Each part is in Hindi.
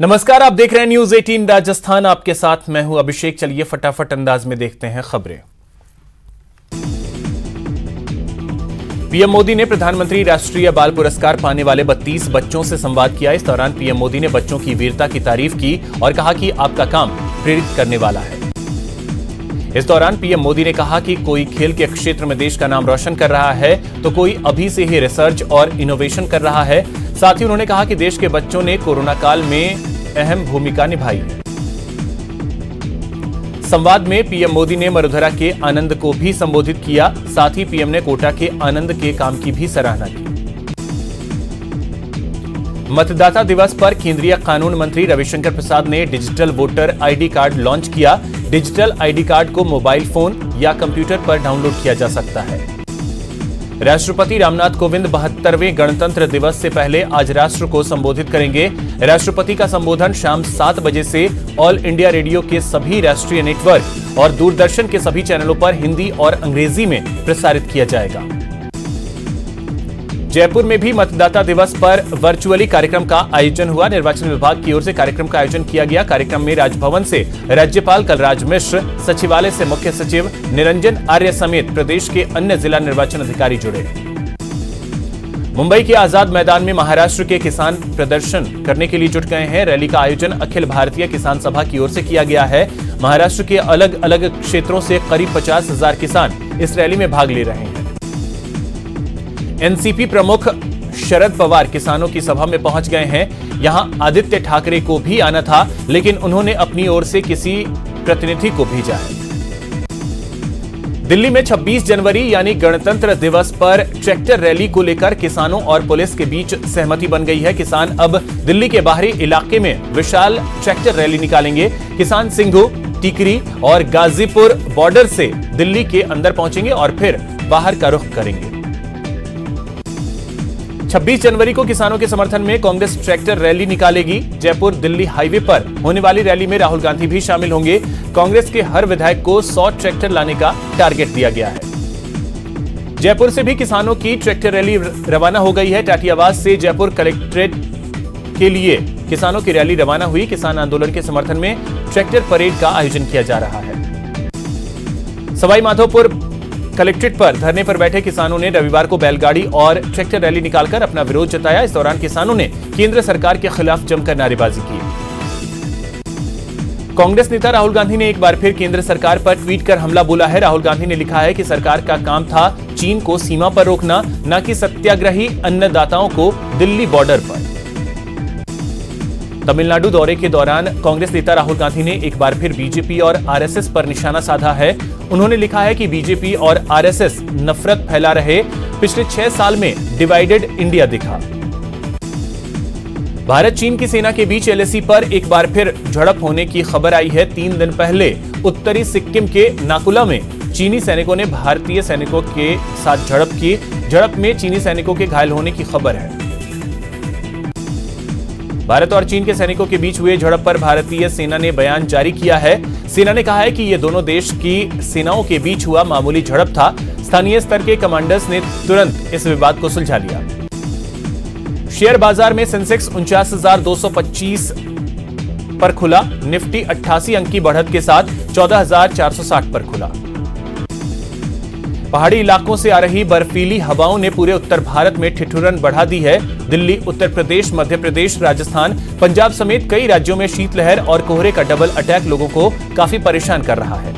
नमस्कार, आप देख रहे हैं न्यूज 18 राजस्थान। आपके साथ मैं हूं अभिषेक। चलिए फटाफट अंदाज में देखते हैं खबरें। पीएम मोदी ने प्रधानमंत्री राष्ट्रीय बाल पुरस्कार पाने वाले 32 बच्चों से संवाद किया। इस दौरान पीएम मोदी ने बच्चों की वीरता की तारीफ की और कहा कि आपका काम प्रेरित करने वाला है। इस दौरान पीएम मोदी ने कहा कि कोई खेल के क्षेत्र में देश का नाम रोशन कर रहा है तो कोई अभी से ही रिसर्च और इनोवेशन कर रहा है। साथ ही उन्होंने कहा कि देश के बच्चों ने कोरोना काल में अहम भूमिका निभाई है। संवाद में पीएम मोदी ने मरुधरा के आनंद को भी संबोधित किया। साथ ही पीएम ने कोटा के आनंद के काम की भी सराहना की। मतदाता दिवस पर केंद्रीय कानून मंत्री रविशंकर प्रसाद ने digital voter ID card launch किया। डिजिटल आईडी कार्ड को मोबाइल फोन या कंप्यूटर पर डाउनलोड किया जा सकता है। राष्ट्रपति रामनाथ कोविंद 72वें गणतंत्र दिवस से पहले आज राष्ट्र को संबोधित करेंगे। राष्ट्रपति का संबोधन शाम 7 बजे से ऑल इंडिया रेडियो के सभी राष्ट्रीय नेटवर्क और दूरदर्शन के सभी चैनलों पर हिंदी और अंग्रेजी में प्रसारित किया जाएगा। जयपुर में भी मतदाता दिवस पर वर्चुअली कार्यक्रम का आयोजन हुआ। निर्वाचन विभाग की ओर से कार्यक्रम का आयोजन किया गया। कार्यक्रम में राजभवन से राज्यपाल कलराज मिश्र, सचिवालय से मुख्य सचिव निरंजन आर्य समेत प्रदेश के अन्य जिला निर्वाचन अधिकारी जुड़े। मुंबई के आजाद मैदान में महाराष्ट्र के किसान प्रदर्शन करने के लिए जुट गए हैं। रैली का आयोजन अखिल भारतीय किसान सभा की ओर से किया गया है। महाराष्ट्र के अलग अलग क्षेत्रों से करीब 50,000 किसान इस रैली में भाग ले रहे हैं। एनसीपी प्रमुख शरद पवार किसानों की सभा में पहुंच गए हैं। यहां आदित्य ठाकरे को भी आना था, लेकिन उन्होंने अपनी ओर से किसी प्रतिनिधि को भेजा है। दिल्ली में 26 जनवरी यानी गणतंत्र दिवस पर ट्रैक्टर रैली को लेकर किसानों और पुलिस के बीच सहमति बन गई है। किसान अब दिल्ली के बाहरी इलाके में विशाल ट्रैक्टर रैली निकालेंगे। किसान सिंघू, टिकरी और गाजीपुर बॉर्डर से दिल्ली के अंदर पहुंचेंगे और फिर बाहर का रुख करेंगे। 26 जनवरी को किसानों के समर्थन में कांग्रेस ट्रैक्टर रैली निकालेगी। जयपुर दिल्ली हाईवे पर होने वाली रैली में राहुल गांधी भी शामिल होंगे। कांग्रेस के हर विधायक को 100 ट्रैक्टर लाने का टारगेट दिया गया है। जयपुर से भी किसानों की ट्रैक्टर रैली रवाना हो गई है। टाटियावास से जयपुर कलेक्ट्रेट के लिए किसानों की रैली रवाना हुई। किसान आंदोलन के समर्थन में ट्रैक्टर परेड का आयोजन किया जा रहा है। सवाई माधोपुर कलेक्ट्रेट पर धरने पर बैठे किसानों ने रविवार को बैलगाड़ी और ट्रैक्टर रैली निकालकर अपना विरोध जताया। इस दौरान किसानों ने केंद्र सरकार के खिलाफ जमकर नारेबाजी की। कांग्रेस नेता राहुल गांधी ने एक बार फिर केंद्र सरकार पर ट्वीट कर हमला बोला है। राहुल गांधी ने लिखा है कि सरकार का काम था चीन को सीमा पर रोकना, न कि सत्याग्रही अन्नदाताओं को दिल्ली बॉर्डर पर। तमिलनाडु दौरे के दौरान कांग्रेस नेता राहुल गांधी ने एक बार फिर बीजेपी और आरएसएस पर निशाना साधा है। उन्होंने लिखा है कि बीजेपी और आरएसएस नफरत फैला रहे। पिछले 6 साल में डिवाइडेड इंडिया दिखा। भारत चीन की सेना के बीच एलएसी पर एक बार फिर झड़प होने की खबर आई है। 3 दिन पहले उत्तरी सिक्किम के नाकुला में चीनी सैनिकों ने भारतीय सैनिकों के साथ झड़प की। झड़प में चीनी सैनिकों के घायल होने की खबर है। भारत और चीन के सैनिकों के बीच हुए झड़प पर भारतीय सेना ने बयान जारी किया है। सेना ने कहा है कि यह दोनों देश की सेनाओं के बीच हुआ मामूली झड़प था। स्थानीय स्तर के कमांडर्स ने तुरंत इस विवाद को सुलझा लिया। शेयर बाजार में सेंसेक्स 49,225 पर खुला। निफ्टी 88 अंक की बढ़त के साथ 14,460 पर खुला। पहाड़ी इलाकों से आ रही बर्फीली हवाओं ने पूरे उत्तर भारत में ठिठुरन बढ़ा दी है। दिल्ली, उत्तर प्रदेश, मध्य प्रदेश, राजस्थान, पंजाब समेत कई राज्यों में शीतलहर और कोहरे का डबल अटैक लोगों को काफी परेशान कर रहा है।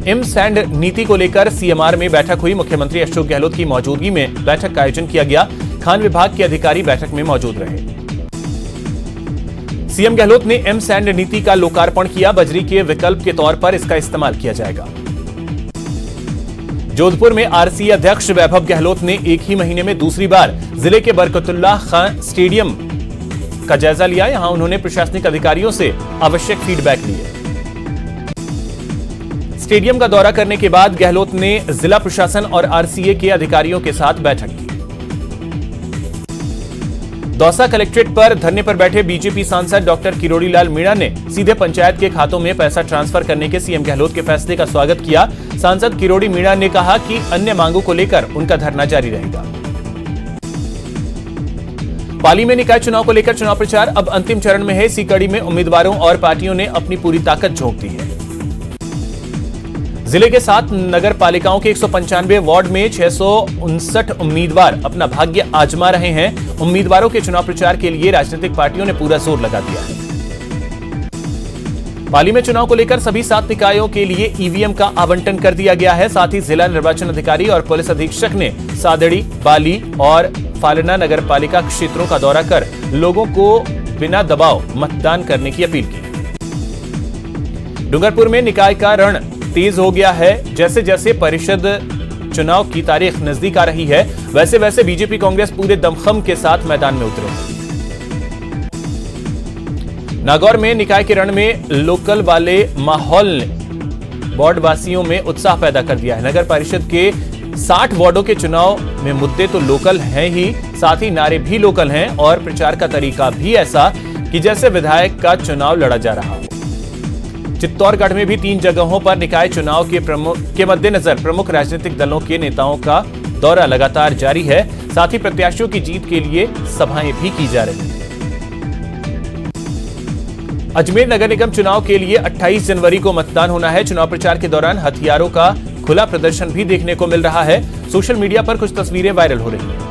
एमसैंड नीति को लेकर सीएमआर में बैठक हुई। मुख्यमंत्री अशोक गहलोत की मौजूदगी में बैठक का आयोजन किया गया। खान विभाग के अधिकारी बैठक में मौजूद रहे। सीएम गहलोत ने एमसैंड नीति का लोकार्पण किया। बजरी के विकल्प के तौर पर इसका इस्तेमाल किया जाएगा। जोधपुर में आरसीए अध्यक्ष वैभव गहलोत ने एक ही महीने में दूसरी बार जिले के बरकतुल्लाह खान स्टेडियम का जायजा लिया। यहां उन्होंने प्रशासनिक अधिकारियों से आवश्यक फीडबैक लिए। स्टेडियम का दौरा करने के बाद गहलोत ने जिला प्रशासन और आरसीए के अधिकारियों के साथ बैठक की। दौसा कलेक्ट्रेट पर धरने पर बैठे बीजेपी सांसद डॉक्टर किरोड़ी लाल मीणा ने सीधे पंचायत के खातों में पैसा ट्रांसफर करने के सीएम गहलोत के फैसले का स्वागत किया। सांसद किरोड़ी मीणा ने कहा कि अन्य मांगों को लेकर उनका धरना जारी रहेगा। पाली में निकाय चुनाव को लेकर चुनाव प्रचार अब अंतिम चरण में है। इसी कड़ी में उम्मीदवारों और पार्टियों ने अपनी पूरी ताकत झोंक दी है। जिले के 7 नगर पालिकाओं के 195 वार्ड में 659 उम्मीदवार अपना भाग्य आजमा रहे हैं। उम्मीदवारों के चुनाव प्रचार के लिए राजनीतिक पार्टियों ने पूरा जोर लगा दिया है। पाली में चुनाव को लेकर सभी 7 निकायों के लिए ईवीएम का आवंटन कर दिया गया है। साथ ही जिला निर्वाचन अधिकारी और पुलिस अधीक्षक ने सादड़ी, बाली और फालना नगर पालिका क्षेत्रों का दौरा कर लोगों को बिना दबाव मतदान करने की अपील की। डूंगरपुर में निकाय का रण तेज हो गया है। जैसे जैसे परिषद चुनाव की तारीख नजदीक आ रही है, वैसे वैसे बीजेपी कांग्रेस पूरे दमखम के साथ मैदान में उतरे हैं। नागौर में निकाय के रण में लोकल वाले माहौल ने वार्ड वासियों में उत्साह पैदा कर दिया है। नगर परिषद के 60 वार्डों के चुनाव में मुद्दे तो लोकल हैं ही, साथ ही नारे भी लोकल हैं और प्रचार का तरीका भी ऐसा कि जैसे विधायक का चुनाव लड़ा जा रहा हो। चित्तौड़गढ़ में भी 3 जगहों पर निकाय चुनाव के मद्देनजर प्रमुख राजनीतिक दलों के नेताओं का दौरा लगातार जारी है। साथ ही प्रत्याशियों की जीत के लिए सभाएं भी की जा रही हैं। अजमेर नगर निगम चुनाव के लिए 28 जनवरी को मतदान होना है। चुनाव प्रचार के दौरान हथियारों का खुला प्रदर्शन भी देखने को मिल रहा है। सोशल मीडिया पर कुछ तस्वीरें वायरल हो रही हैं।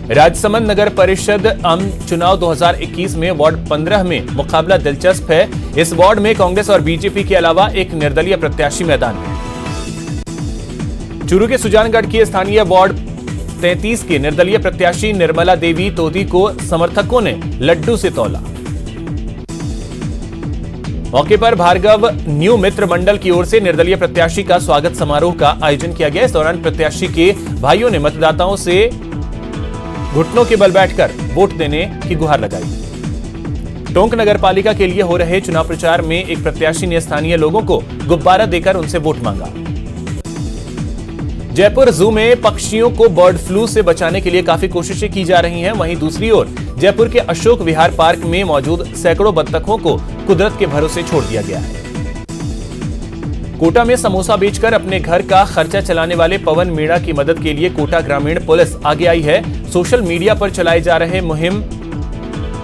राजसमंद नगर परिषद आम चुनाव 2021 में वार्ड 15 में मुकाबला दिलचस्प है। इस वार्ड में कांग्रेस और बीजेपी के अलावा एक निर्दलीय प्रत्याशी मैदान में है। चूरू के सुजानगढ़ की स्थानीय वार्ड 33 के निर्दलीय प्रत्याशी निर्मला देवी तोदी को समर्थकों ने लड्डू से तौला। मौके पर भार्गव न्यू मित्र मंडल की ओर से निर्दलीय प्रत्याशी का स्वागत समारोह का आयोजन किया गया। इस दौरान प्रत्याशी के भाइयों ने मतदाताओं से घुटनों के बल बैठकर वोट देने की गुहार लगाई। टोंक नगर पालिका के लिए हो रहे चुनाव प्रचार में एक प्रत्याशी ने स्थानीय लोगों को गुब्बारा देकर उनसे वोट मांगा। जयपुर जू में पक्षियों को बर्ड फ्लू से बचाने के लिए काफी कोशिशें की जा रही हैं। वहीं दूसरी ओर जयपुर के अशोक विहार पार्क में मौजूद सैकड़ों बत्तखों को कुदरत के भरोसे छोड़ दिया गया है। कोटा में समोसा बेचकर अपने घर का खर्चा चलाने वाले पवन मीणा की मदद के लिए कोटा ग्रामीण पुलिस आगे आई है। सोशल मीडिया पर चलाए जा रहे मुहिम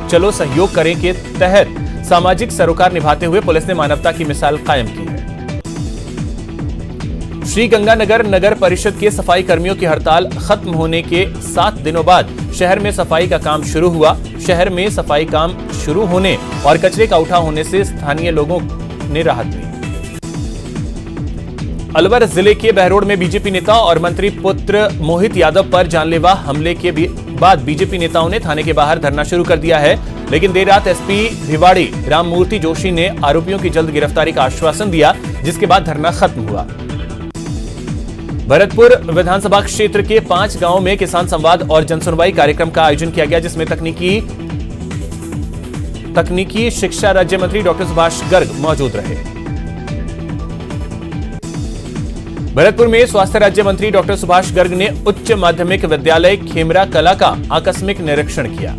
चलो सहयोग करें के तहत सामाजिक सरोकार निभाते हुए पुलिस ने मानवता की मिसाल कायम की है। श्रीगंगानगर नगर परिषद के सफाई कर्मियों की हड़ताल खत्म होने के 7 दिनों बाद शहर में सफाई का काम शुरू हुआ। शहर में सफाई काम शुरू होने और कचरे का उठा होने से स्थानीय लोगों ने राहत ली। अलवर जिले के बहरोड में बीजेपी नेता और मंत्री पुत्र मोहित यादव पर जानलेवा हमले के बाद बीजेपी नेताओं ने थाने के बाहर धरना शुरू कर दिया है। लेकिन देर रात एसपी भिवाड़ी राममूर्ति जोशी ने आरोपियों की जल्द गिरफ्तारी का आश्वासन दिया, जिसके बाद धरना खत्म हुआ। भरतपुर विधानसभा क्षेत्र के 5 गांवों में किसान संवाद और जनसुनवाई कार्यक्रम का आयोजन किया गया, जिसमें तकनीकी शिक्षा राज्य मंत्री डॉक्टर सुभाष गर्ग मौजूद रहे। भरतपुर में स्वास्थ्य राज्य मंत्री डॉक्टर सुभाष गर्ग ने उच्च माध्यमिक विद्यालय खेमरा कला का आकस्मिक निरीक्षण किया।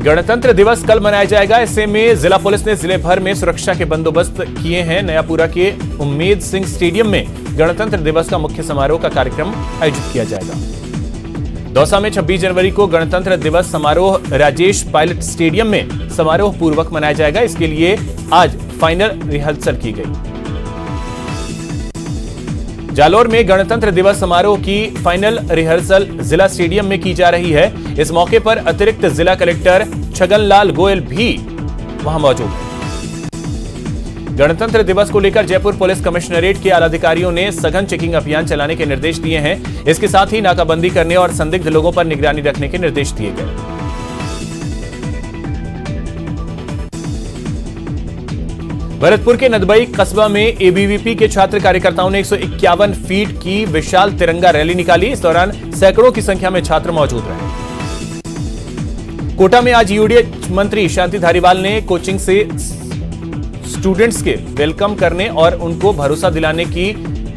गणतंत्र दिवस कल मनाया जाएगा। ऐसे में जिला पुलिस ने जिले भर में सुरक्षा के बंदोबस्त किए हैं। नयापुरा के उम्मेद सिंह स्टेडियम में गणतंत्र दिवस का मुख्य समारोह का कार्यक्रम आयोजित किया जाएगा। दौसा में 26 जनवरी को गणतंत्र दिवस समारोह राजेश पायलट स्टेडियम में समारोह पूर्वक मनाया जाएगा। इसके लिए आज फाइनल रिहर्सल की गई। जालोर में गणतंत्र दिवस समारोह की फाइनल रिहर्सल जिला स्टेडियम में की जा रही है। इस मौके पर अतिरिक्त जिला कलेक्टर छगनलाल गोयल भी वहां मौजूद हैं। गणतंत्र दिवस को लेकर जयपुर पुलिस कमिश्नरेट के आलाधिकारियों ने सघन चेकिंग अभियान चलाने के निर्देश दिए हैं। इसके साथ ही नाकाबंदी करने और संदिग्ध लोगों पर निगरानी रखने के निर्देश दिए गए। भरतपुर के नदबई कस्बा में एबीवीपी के छात्र कार्यकर्ताओं ने 151 फीट की विशाल तिरंगा रैली निकाली। इस दौरान सैकड़ों की संख्या में छात्र मौजूद रहे। कोटा में आज यूडीएच मंत्री शांति धारीवाल ने कोचिंग से स्टूडेंट्स के वेलकम करने और उनको भरोसा दिलाने की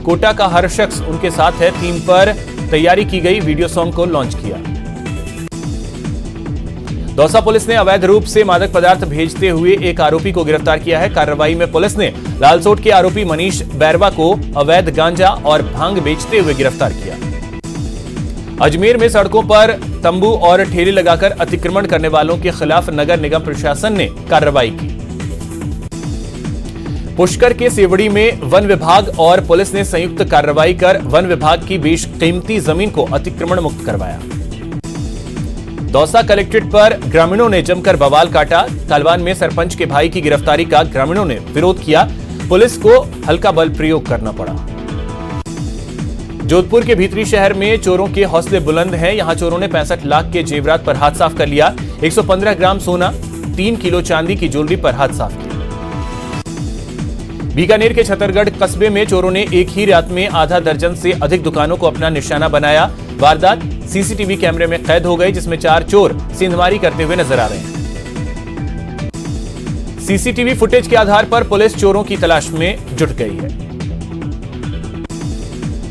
कोटा का हर शख्स उनके साथ है थीम पर तैयारी की गई वीडियो सॉन्ग को लॉन्च किया। दौसा पुलिस ने अवैध रूप से मादक पदार्थ भेजते हुए एक आरोपी को गिरफ्तार किया है। कार्रवाई में पुलिस ने लालसोट के आरोपी मनीष बैरवा को अवैध गांजा और भांग बेचते हुए गिरफ्तार किया। अजमेर में सड़कों पर तंबू और ठेले लगाकर अतिक्रमण करने वालों के खिलाफ नगर निगम प्रशासन ने कार्रवाई की। पुष्कर के सेवड़ी में वन विभाग और पुलिस ने संयुक्त कार्रवाई कर वन विभाग की बेशकीमती जमीन को अतिक्रमण मुक्त करवाया। दौसा कलेक्ट्रेट पर ग्रामीणों ने जमकर बवाल काटा। तालवान में सरपंच के भाई की गिरफ्तारी का ग्रामीणों ने विरोध किया। पुलिस को हल्का बल प्रयोग करना पड़ा। जोधपुर के भीतरी शहर में चोरों के हौसले बुलंद हैं। यहां चोरों ने 65 लाख के जेवरात पर हाथ साफ कर लिया। 115 ग्राम सोना, 3 किलो चांदी की ज्वेलरी पर हाथ साफ किया। बीकानेर के छतरगढ़ कस्बे में चोरों ने एक ही रात में आधा दर्जन से अधिक दुकानों को अपना निशाना बनाया। वारदात सीसीटीवी कैमरे में कैद हो गई, जिसमें 4 चोर सेंधमारी करते हुए नजर आ रहे हैं। सीसीटीवी फुटेज के आधार पर पुलिस चोरों की तलाश में जुट गई है।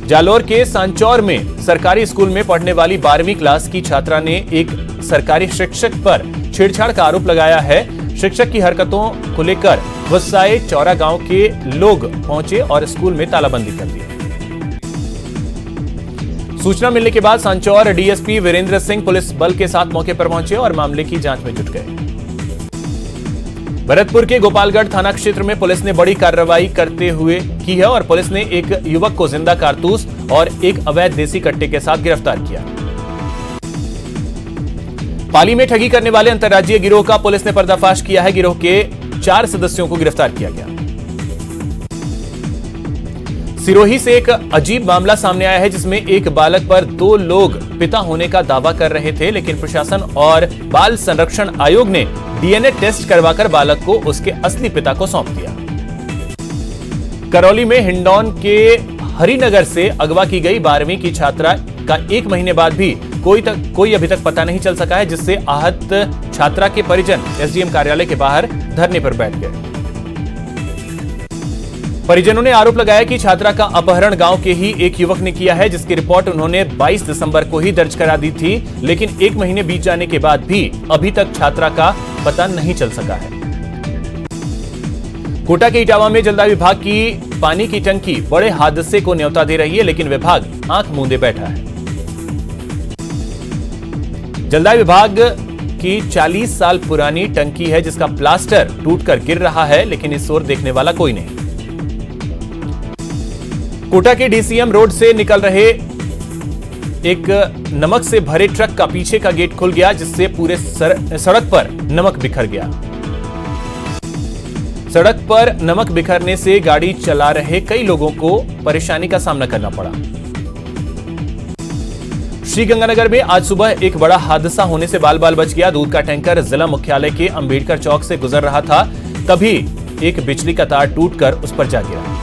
जालोर के सांचौर में सरकारी स्कूल में पढ़ने वाली 12वीं क्लास की छात्रा ने एक सरकारी शिक्षक पर छेड़छाड़ का आरोप लगाया है। शिक्षक की हरकतों को लेकर गुस्साए चौरा गांव के लोग पहुंचे और स्कूल में तालाबंदी कर दी। सूचना मिलने के बाद सांचौर डीएसपी वीरेंद्र सिंह पुलिस बल के साथ मौके पर पहुंचे और मामले की जांच में जुट गए। भरतपुर के गोपालगढ़ थाना क्षेत्र में पुलिस ने बड़ी कार्रवाई करते हुए की है और पुलिस ने एक युवक को जिंदा कारतूस और एक अवैध देसी कट्टे के साथ गिरफ्तार किया। पाली में ठगी करने वाले अंतर्राज्यीय गिरोह का पुलिस ने पर्दाफाश किया है। गिरोह के 4 सदस्यों को गिरफ्तार किया गया। सिरोही से एक अजीब मामला सामने आया है, जिसमें एक बालक पर 2 लोग पिता होने का दावा कर रहे थे, लेकिन प्रशासन और बाल संरक्षण आयोग ने डीएनए टेस्ट करवाकर बालक को उसके असली पिता को सौंप दिया। करौली में हिंडौन के हरिनगर से अगवा की गई 12वीं की छात्रा का 1 महीने बाद भी कोई अभी तक पता नहीं चल सका है, जिससे आहत छात्रा के परिजन एसडीएम कार्यालय के बाहर धरने पर बैठ गए। परिजनों ने आरोप लगाया कि छात्रा का अपहरण गांव के ही एक युवक ने किया है, जिसकी रिपोर्ट उन्होंने 22 दिसंबर को ही दर्ज करा दी थी, लेकिन 1 महीने बीत जाने के बाद भी अभी तक छात्रा का पता नहीं चल सका है। कोटा के इटावा में जलदाय विभाग की पानी की टंकी बड़े हादसे को न्योता दे रही है, लेकिन विभाग आंख मूंदे बैठा है। जलदाय विभाग की 40 साल पुरानी टंकी है, जिसका प्लास्टर टूटकर गिर रहा है, लेकिन इस ओर देखने वाला कोई नहीं। कोटा के डीसीएम रोड से निकल रहे एक नमक से भरे ट्रक का पीछे का गेट खुल गया, जिससे पूरे सड़क पर नमक बिखर गया। सड़क पर नमक बिखरने से गाड़ी चला रहे कई लोगों को परेशानी का सामना करना पड़ा। श्रीगंगानगर में आज सुबह एक बड़ा हादसा होने से बाल बाल बच गया। दूध का टैंकर जिला मुख्यालय के अंबेडकर चौक से गुजर रहा था, तभी एक बिजली का तार टूटकर उस पर जा गिरा।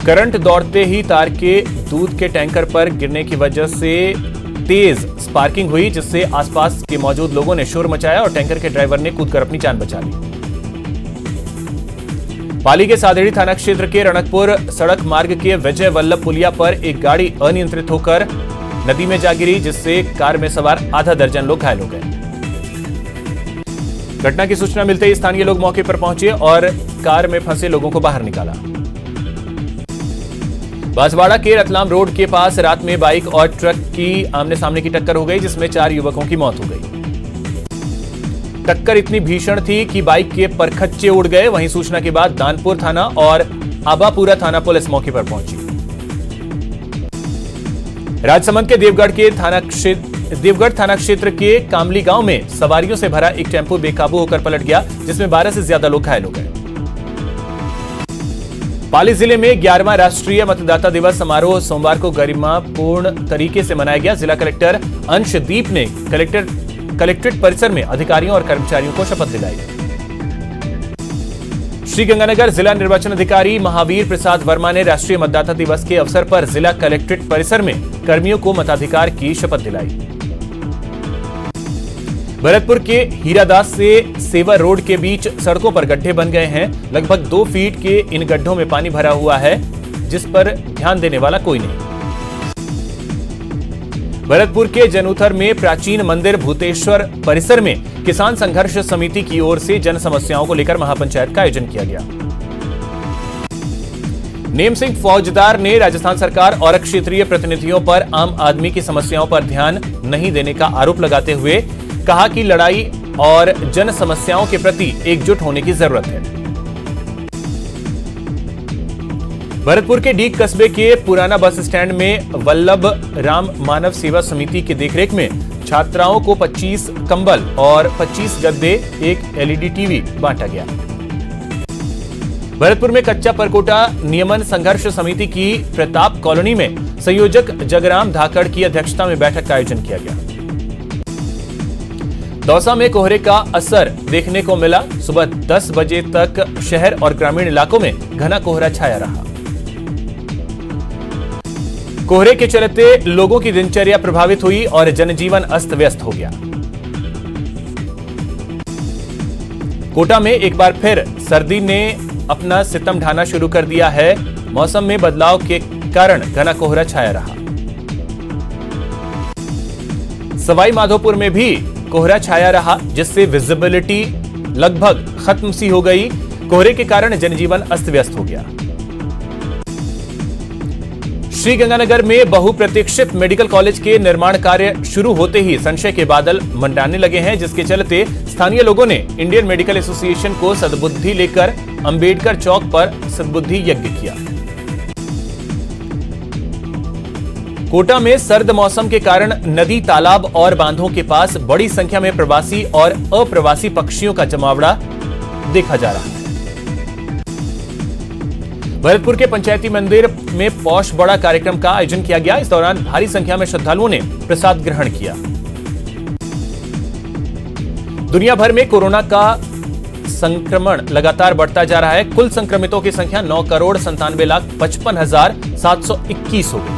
करंट दौड़ते ही तार के दूध के टैंकर पर गिरने की वजह से तेज स्पार्किंग हुई, जिससे आसपास के मौजूद लोगों ने शोर मचाया और टैंकर के ड्राइवर ने कूदकर अपनी जान बचा ली। पाली के सादेड़ी थाना क्षेत्र के रणकपुर सड़क मार्ग के विजय वल्लभ पुलिया पर एक गाड़ी अनियंत्रित होकर नदी में जा गिरी, जिससे कार में सवार आधा दर्जन लोग घायल हो गए। घटना की सूचना मिलते ही स्थानीय लोग मौके पर पहुंचे और कार में फंसे लोगों को बाहर निकाला। बांसवाड़ा के रतलाम रोड के पास रात में बाइक और ट्रक की आमने सामने की टक्कर हो गई, जिसमें 4 युवकों की मौत हो गई। टक्कर इतनी भीषण थी कि बाइक के परखच्चे उड़ गए। वहीं सूचना के बाद दानपुर थाना और आबापुरा थाना पुलिस मौके पर पहुंची। राजसमंद के देवगढ़ थाना क्षेत्र के कामली गांव में सवारियों से भरा एक टेम्पो बेकाबू होकर पलट गया, जिसमें 12 से ज्यादा लोग घायल हो गए। पाली जिले में 11वां राष्ट्रीय मतदाता दिवस समारोह सोमवार को गरिमापूर्ण तरीके से मनाया गया। जिला कलेक्टर अंशदीप ने कलेक्ट्रेट परिसर में अधिकारियों और कर्मचारियों को शपथ दिलाई। श्रीगंगानगर जिला निर्वाचन अधिकारी महावीर प्रसाद वर्मा ने राष्ट्रीय मतदाता दिवस के अवसर पर जिला कलेक्ट्रेट परिसर में कर्मियों को मताधिकार की शपथ दिलाई। भरतपुर के हीरादास से सेवर रोड के बीच सड़कों पर गड्ढे बन गए हैं। लगभग 2 फीट के इन गड्ढों में पानी भरा हुआ है, जिस पर ध्यान देने वाला कोई नहीं। भरतपुर के जनूथर में प्राचीन मंदिर भूतेश्वर परिसर में किसान संघर्ष समिति की ओर से जन समस्याओं को लेकर महापंचायत का आयोजन किया गया। नेम सिंह फौजदार ने राजस्थान सरकार और क्षेत्रीय प्रतिनिधियों पर आम आदमी की समस्याओं पर ध्यान नहीं देने का आरोप लगाते हुए कहा कि लड़ाई और जन समस्याओं के प्रति एकजुट होने की जरूरत है। भरतपुर के डीग कस्बे के पुराना बस स्टैंड में वल्लभ राम मानव सेवा समिति की देखरेख में छात्राओं को 25 कंबल और 25 गद्दे, एक एलईडी टीवी बांटा गया। भरतपुर में कच्चा परकोटा नियमन संघर्ष समिति की प्रताप कॉलोनी में संयोजक जगराम धाकड़ की अध्यक्षता में बैठक का आयोजन किया गया। दौसा में कोहरे का असर देखने को मिला। सुबह 10 बजे तक शहर और ग्रामीण इलाकों में घना कोहरा छाया रहा। कोहरे के चलते लोगों की दिनचर्या प्रभावित हुई और जनजीवन अस्त व्यस्त हो गया। कोटा में एक बार फिर सर्दी ने अपना सितम ढाना शुरू कर दिया है। मौसम में बदलाव के कारण घना कोहरा छाया रहा। सवाई माधोपुर में भी कोहरा छाया रहा, जिससे विजिबिलिटी लगभग खत्म सी हो गई। कोहरे के कारण जनजीवन अस्त व्यस्त हो गया। श्रीगंगानगर में बहुप्रतीक्षित मेडिकल कॉलेज के निर्माण कार्य शुरू होते ही संशय के बादल मंडराने लगे हैं, जिसके चलते स्थानीय लोगों ने इंडियन मेडिकल एसोसिएशन को सद्बुद्धि लेकर अंबेडकर चौक पर सद्बुद्धि यज्ञ किया। कोटा में सर्द मौसम के कारण नदी, तालाब और बांधों के पास बड़ी संख्या में प्रवासी और अप्रवासी पक्षियों का जमावड़ा देखा जा रहा है। भरतपुर के पंचायती मंदिर में पौष बड़ा कार्यक्रम का आयोजन किया गया। इस दौरान भारी संख्या में श्रद्धालुओं ने प्रसाद ग्रहण किया। दुनिया भर में कोरोना का संक्रमण लगातार बढ़ता जा रहा है। कुल संक्रमितों की संख्या 9,97,55,721 हो गई।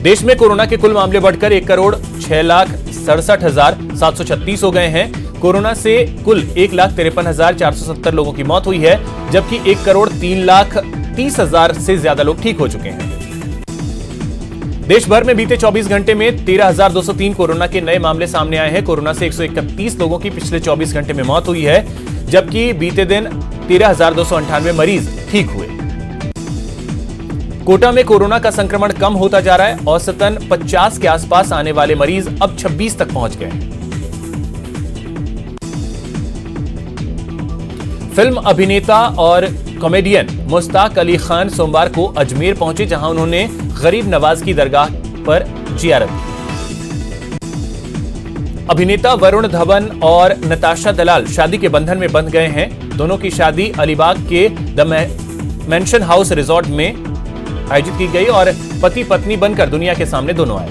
देश में कोरोना के कुल मामले बढ़कर 1,06,67,736 हो गए हैं। कोरोना से कुल 1,53,470 लोगों की मौत हुई है, जबकि 1,03,30,000 से ज्यादा लोग ठीक हो चुके हैं। देश भर में बीते 24 घंटे में 13,203 कोरोना के नए मामले सामने आए हैं। कोरोना से 131 लोगों की पिछले 24 घंटे में मौत हुई है, जबकि बीते दिन 13,298 मरीज ठीक हुए। कोटा में कोरोना का संक्रमण कम होता जा रहा है। औसतन 50 के आसपास आने वाले मरीज अब 26 तक पहुंच गए हैं। फिल्म अभिनेता और कॉमेडियन मुश्ताक अली खान सोमवार को अजमेर पहुंचे, जहां उन्होंने गरीब नवाज की दरगाह पर जियारत की। अभिनेता वरुण धवन और नताशा दलाल शादी के बंधन में बंध गए हैं। दोनों की शादी अलीबाग के द मेंशन हाउस रिजॉर्ट में आयोजित की गई और पति पत्नी बनकर दुनिया के सामने दोनों आए।